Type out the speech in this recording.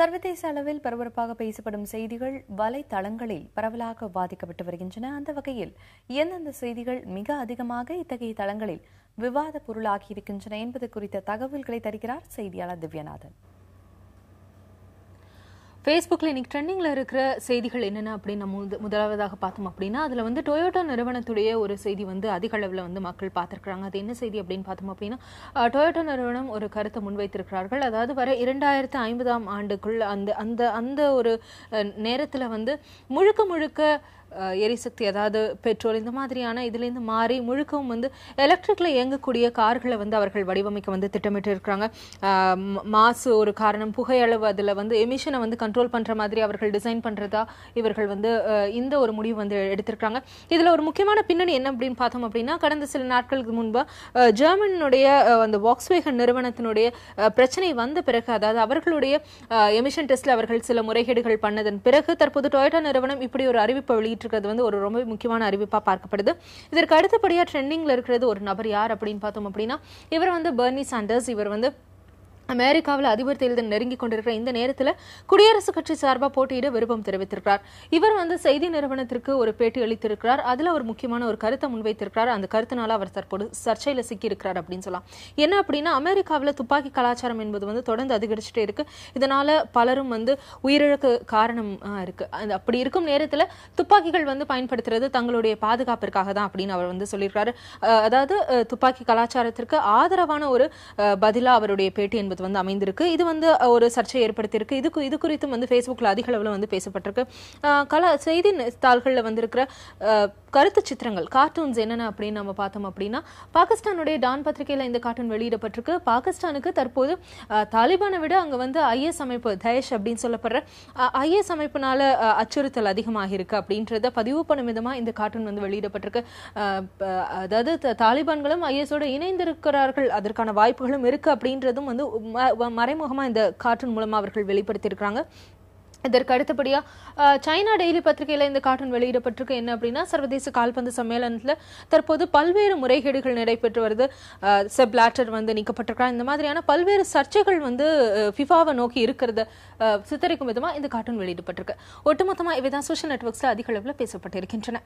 சர்வதேச அளவில் பரபரப்பாக பேசப்படும் செய்திகள் வலைத்தளங்களில் பரவலாக பாதிக்கப்பட்டு வருகின்றன. அந்த வகையில் எந்தெந்த செய்திகள் மிக அதிகமாக இத்தகைய தளங்களில் விவாத பொருளாகியிருக்கின்றன என்பது குறித்த தகவல்களை தருகிறார் செய்தியாளர் திவ்யநாதன். ஃபேஸ்புக்கில் இன்னைக்கு ட்ரெண்டிங்கில் இருக்கிற செய்திகள் என்னென்ன அப்படின்னு நம்ம முதலாவதாக பார்த்தோம் அப்படின்னா அதில் வந்து டொயோட்டா நிறுவனத்துடைய ஒரு செய்தி வந்து அதிக அளவில் வந்து மக்கள் பார்த்துருக்குறாங்க. அது என்ன செய்தி அப்படின்னு பார்த்தோம் அப்படின்னா டொயோட்டா நிறுவனம் ஒரு கருத்தை முன்வைத்திருக்கிறார்கள். அதாவது வர 2050 ஆண்டுக்குள் அந்த ஒரு நேரத்தில் வந்து முழுக்க எரிசக்தி, அதாவது பெட்ரோல் இந்த மாதிரியான இதுலேருந்து மாறி முழுக்கவும் வந்து எலக்ட்ரிக்கில் இயங்கக்கூடிய கார்களை வந்து அவர்கள் வடிவமைக்க வந்து திட்டமிட்டு இருக்கிறாங்க. மாசு ஒரு காரணம், புகையளவு, அதில் வந்து எமிஷனை வந்து கண்ட்ரோல் பண்ணுற மாதிரி அவர்கள் டிசைன் பண்ணுறதா இவர்கள் வந்து இந்த ஒரு முடிவு வந்து எடுத்திருக்காங்க. இதில் ஒரு முக்கியமான பின்னணி என்ன அப்படின்னு பார்த்தோம் அப்படின்னா கடந்த சில நாட்களுக்கு முன்பு ஜெர்மனுடைய அந்த வாக்ஸ்வேகன் நிறுவனத்தினுடைய பிரச்சனை வந்த பிறகு, அதாவது அவர்களுடைய எமிஷன் டெஸ்ட்ல அவர்கள் சில முறைகேடுகள் பண்ணதன் பிறகு தற்போது டொயோட்டா நிறுவனம் இப்படி ஒரு அறிவிப்பை வெளியிட்டிருக்கிறது வந்து ஒரு ரொம்ப முக்கியமான அறிவிப்பா பார்க்கப்படுது. இதற்கு அடுத்தபடியா ட்ரெண்டிங்ல இருக்கிறது ஒரு நபர். யார் அப்படின்னு பார்த்தோம் அப்படின்னா இவர் வந்து பெர்னி சாண்டர்ஸ். இவர் வந்து அமெரிக்காவில் அதிபர் தேர்தல் நெருங்கி கொண்டிருக்கிற இந்த நேரத்தில் குடியரசுக் கட்சி சார்பாக போட்டியிட விருப்பம் தெரிவித்திருக்கிறார். இவர் வந்து செய்தி நிறுவனத்திற்கு ஒரு பேட்டி அளித்திருக்கிறார். அதில் ஒரு முக்கியமான ஒரு கருத்தை முன்வைத்திருக்கிறார். அந்த கருத்தினால அவர் தற்போது சர்ச்சையில் சிக்கியிருக்கிறார் அப்படின்னு சொல்லலாம். என்ன அப்படின்னா அமெரிக்காவில் துப்பாக்கி கலாச்சாரம் என்பது வந்து தொடர்ந்து அதிகரிச்சுட்டே இருக்கு. இதனால பலரும் வந்து உயிரிழக்க காரணம் இருக்கு. அப்படி இருக்கும் நேரத்தில் துப்பாக்கிகள் வந்து பயன்படுத்துறது தங்களுடைய பாதுகாப்பிற்காக தான் அப்படின்னு அவர் வந்து சொல்லியிருக்காரு. அதாவது துப்பாக்கி கலாச்சாரத்திற்கு ஆதரவான ஒரு பதிலா அவருடைய பேட்டி என்பது வந்து அமைந்திருக்கு. இது வந்து ஒரு சர்ச்சை ஏற்படுத்தியிருக்கு. இது குறித்தும் வந்து ஃபேஸ்புக்ல அதிக அளவில் வந்து பேசப்பட்டிருக்கு. செய்தி தாள்களில் வந்திருக்கிற கருத்து சித்திரங்கள், கார்ட்டூன்ஸ் என்னென்ன அப்படின்னு நம்ம பார்த்தோம் அப்படின்னா பாகிஸ்தானுடைய டான் பத்திரிகையில் இந்த கார்ட்டூன் வெளியிடப்பட்டிருக்கு. பாகிஸ்தானுக்கு தற்போது தாலிபானை விட அங்கே வந்து ஐஎஸ் அமைப்பு, தயஷ் அப்படின்னு சொல்லப்படுற ஐஎஸ் அமைப்பினால அச்சுறுத்தல் அதிகமாக இருக்கு அப்படின்றத பதிவு பண்ணும் விதமா இந்த கார்ட்டூன் வந்து வெளியிடப்பட்டிருக்கு. அதாவது தாலிபான்களும் ஐஎஸோட இணைந்திருக்கிறார்கள், அதற்கான வாய்ப்புகளும் இருக்கு அப்படின்றதும் வந்து மறைமுகமா இந்த கார்ட்டூன் மூலமா அவர்கள் வெளிப்படுத்தியிருக்கிறாங்க. இதற்கு அடுத்தபடியா சைனா டெய்லி பத்திரிகையில இந்த கார்ட்டூன் வெளியிடப்பட்டிருக்கு. என்ன அப்படின்னா சர்வதேச கால்பந்து சம்மேளனத்துல தற்போது பல்வேறு முறைகேடுகள் நடைபெற்று வருது. செப் பிளாட்டர் வந்து நீக்கப்பட்டிருக்காங்க. இந்த மாதிரியான பல்வேறு சர்ச்சைகள் வந்து ஃபிஃபாவை நோக்கி இருக்கிறத சித்தரிக்கும் விதமா இந்த கார்ட்டூன் வெளியிடப்பட்டிருக்கு. ஒட்டுமொத்தமா இவைதான் சோஷியல் நெட்வொர்க்ஸ்ல அதிக அளவில் பேசப்பட்டிருக்கின்றன.